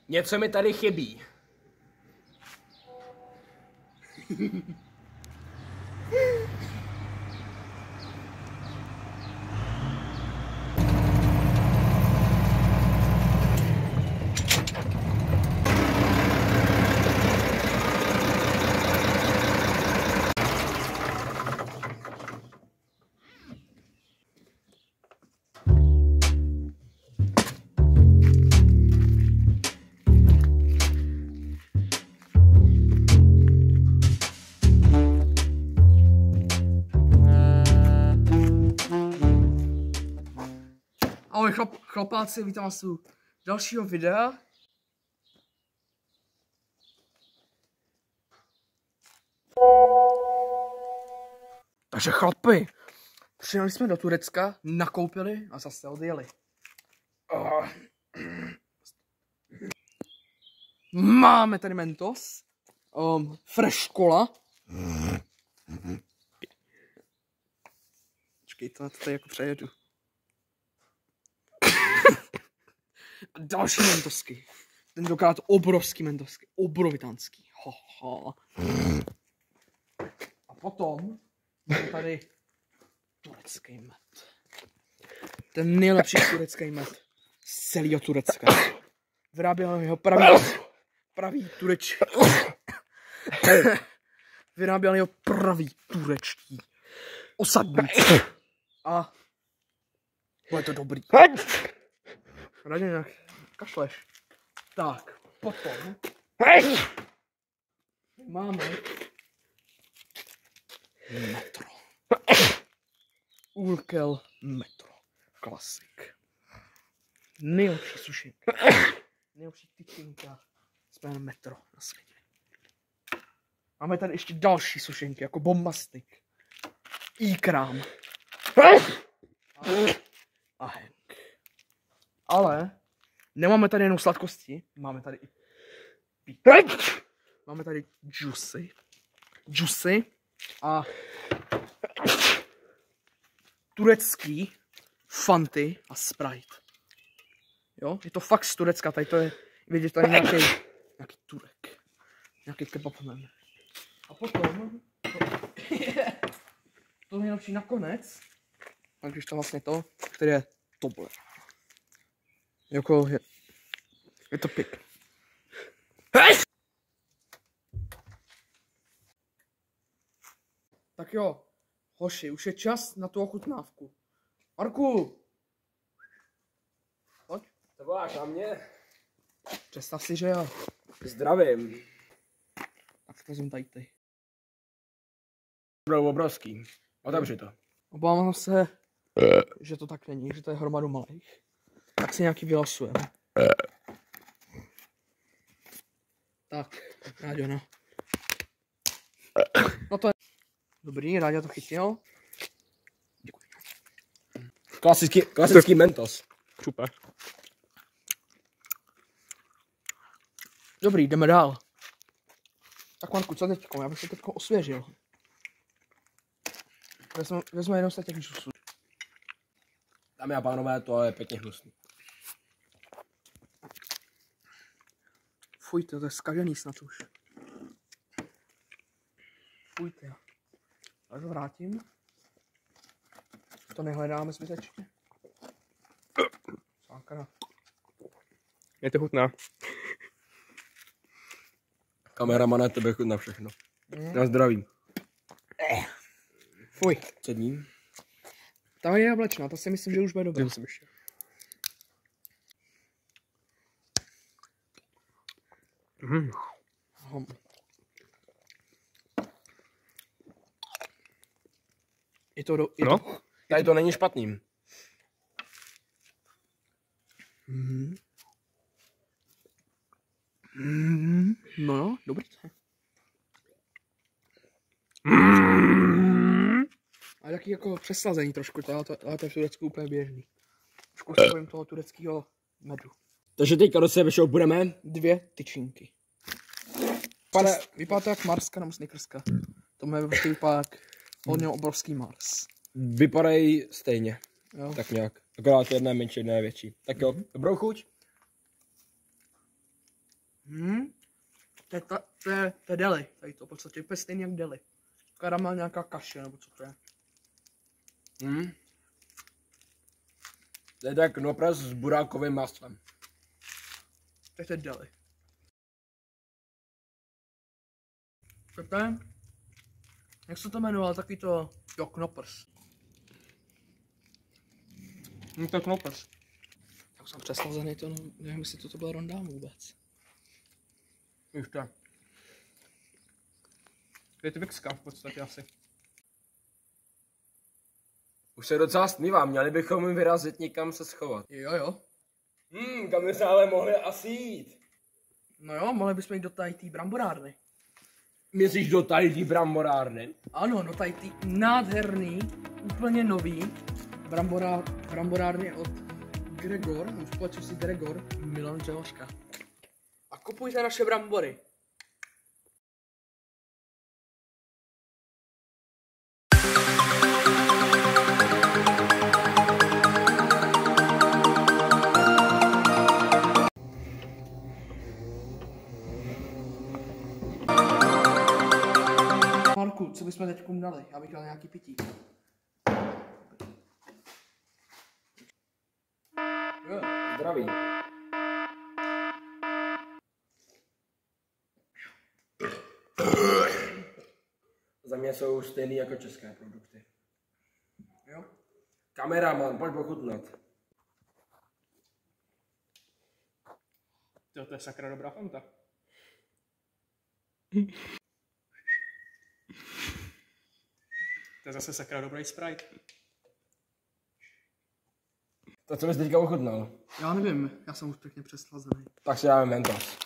Něco mi tady chybí. Ahoj chlapáci, vítám vás u dalšího videa. Takže chlapi, přijeli jsme do Turecka, nakoupili a zase odjeli. Máme tady Mentos, Fresh Cola. Počkej, to tady jako přejedu. A další mentosky. Tentokrát obrovský mentosky. Obrovitánský. A potom máme tady turecký med. Ten nejlepší turecký med z celého Turecka. Vyráběl jeho pravý vyráběl jeho pravý turečtí osadníci. A bude to dobrý. Radě nějak kašleš. Tak, potom máme Metro. Urkel Metro. Klasik. Nejlepší sušenka. Nejlepší tyčinka z jménem Metro na světě. Máme tady ještě další sušenky, jako Bombastik. Ikrám. A Henk. Ale nemáme tady jenom sladkosti, máme tady i máme tady džusy a turecký Fanty a Sprite. Jo, je to fakt z Turecka, tady to je, vidíte, tady nějaký Turek, nějaký kebabman. A potom, to nejlepší nakonec, takže to vlastně to, který je Tobler. Jako je to pěkný. Tak jo, hoši, už je čas na tu ochutnávku. Marku! Pojď. To voláš na mě? Představ si, že jo. Zdravím. Tak vezmu tady ty. Budou obrovský. Otevři to. Obávám se, že to tak není, že to je hromadu malých. Tak si nějaký vylosujeme. Tak, Ráďo, no. No to je dobrý, Ráďo to chytil. Děkuji. Klasický Mentos. Super. Dobrý, jdeme dál. Tak Marku, co teďko? Já bych se teďko osvěžil. Vezmu jenom z těch džusů. Dámy a pánové, to je pěkně hnusný. Fuj, to je zkažený snad už. Fuj, já. Tak vrátím. To nehledáme zbytečně. Sákra. Je to chutná. Kameramane, tebe chutná všechno. Na zdraví. Fuj. Cední. Ta je jablečná, to si myslím, že už bude dobré. Je to No, tady to není špatný. No, dobrý. A taky jako přesazení trošku, ale to je v Turecku úplně běžný. Trošku si bojím toho tureckého medu. Takže teďka do sebe budeme 2 tyčinky. Vypadá to jak Marska nebo Snickerska. To mě prostě vypadá jak hodně obrovský Mars. Vypadají stejně. Jo. Tak nějak. Akorát jedna je menší, jedna je větší. Tak jo, dobrou chuť. To je deli, tady to v podstatě úplně stejný jak deli. Karamel, nějaká kaše, nebo co to je. To je tak knopras s burákovým maslem. Tak to je deli. To je, jak se to jmenovalo, taky to, jo, knoppers. To je knoppers. Tak jsem přeslazený, to nevím, jestli to byl rondán vůbec. Ještě. Je to Twixka v podstatě asi. Už se docela stmívá, měli bychom vyrazit někam se schovat. Jo. Kam by se ale mohli asi jít? No jo, mohli bychom jít do tady té bramborárny. Myslíš do tady té bramborárny? Ano, do tady té nádherný, úplně nový bramborárny od Gregor, nebo společnosti Gregor, Milan Řehořka. A kupujte naše brambory. Marku, co bychom teď dali? Já bych dal nějaký pití. Zdraví. Za mě jsou stejný jako české produkty. Jo? Kameraman, pojď pochutnat. To je sakra dobrá fanta. To je zase sakra dobrý Sprite. To, co bys teďka ochutnal. Já nevím, já jsem už pěkně přeslazený. Tak si dáme Mentos.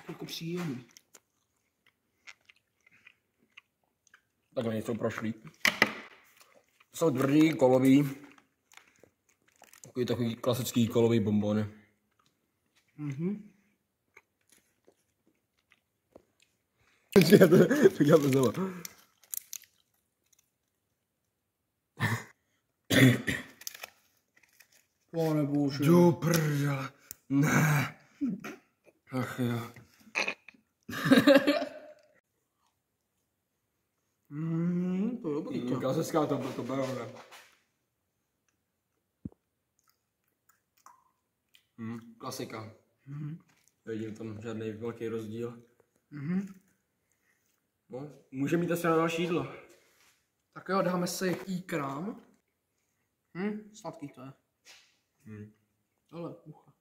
Jako příjemný. Takhle nejsou prošlý. Jsou tvrdý, kolový. Takový klasický kolový bonbony. To děláme znovu. Pane bože. Do prdele. Ne. Ach jo. To je dobrý to. Klasická to bylo, ne? Klasika. Vidím tam žádný velký rozdíl. No, může mít asi na další jídlo. Tak jo, dáme si ikrám. Sladký to je. Ale, mucha.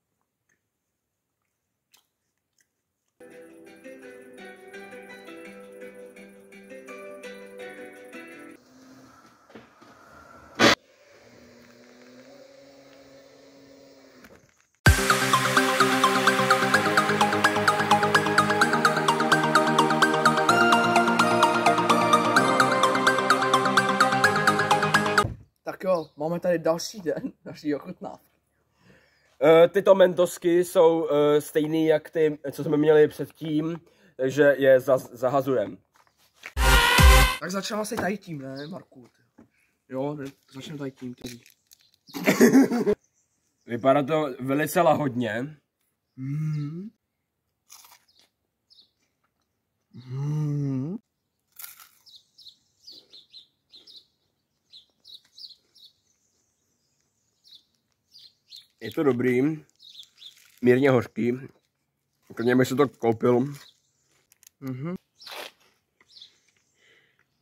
Tak jo, máme tady další den, další ochutnávky. Tyto mentosky jsou stejný jak ty, co jsme měli předtím, takže je zahazujeme. Tak začneme asi tady tím, ne, Marku? Jo, začneme tady tím, který. Vypadá to velice lahodně. Je to dobrý, mírně hořký. Klidně bych si to koupil.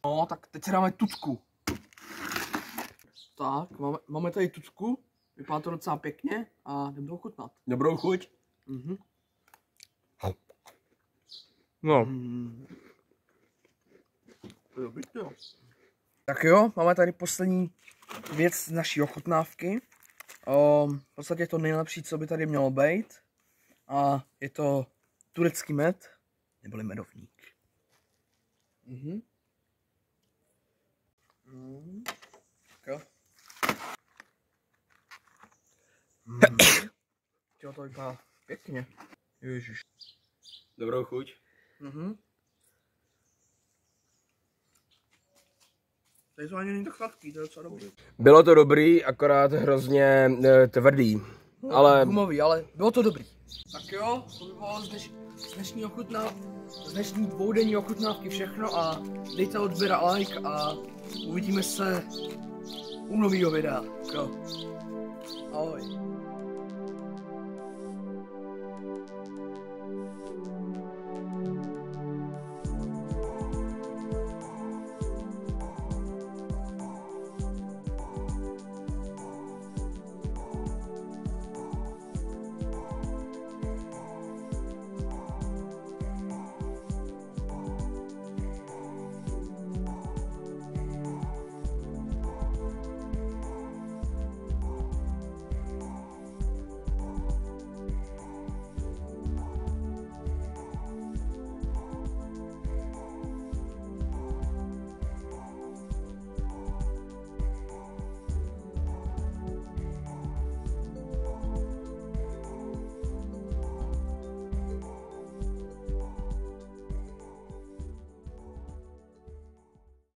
No, tak teď si dáme tucku. Tak, máme tady tucku. Vypadá to docela pěkně a jdeme to ochutnat. Dobrou chuť. No. To je dobrý, jo. Tak jo, máme tady poslední věc z naší ochutnávky. V podstatě je to nejlepší, co by tady mělo být. A je to turecký med, neboli medovník. Tak jo. Jo, to vypadá pěkně. Ježiš. Dobrou chuť. Tady to ani není tak sladký, to je docela dobrý. Bylo to dobrý, akorát hrozně tvrdý. Ale Gumový, ale bylo to dobrý. Tak jo, to by bylo z dnešní dvoudenní ochutnávky všechno a dejte odběr a like a uvidíme se u nového videa. Jo. Ahoj.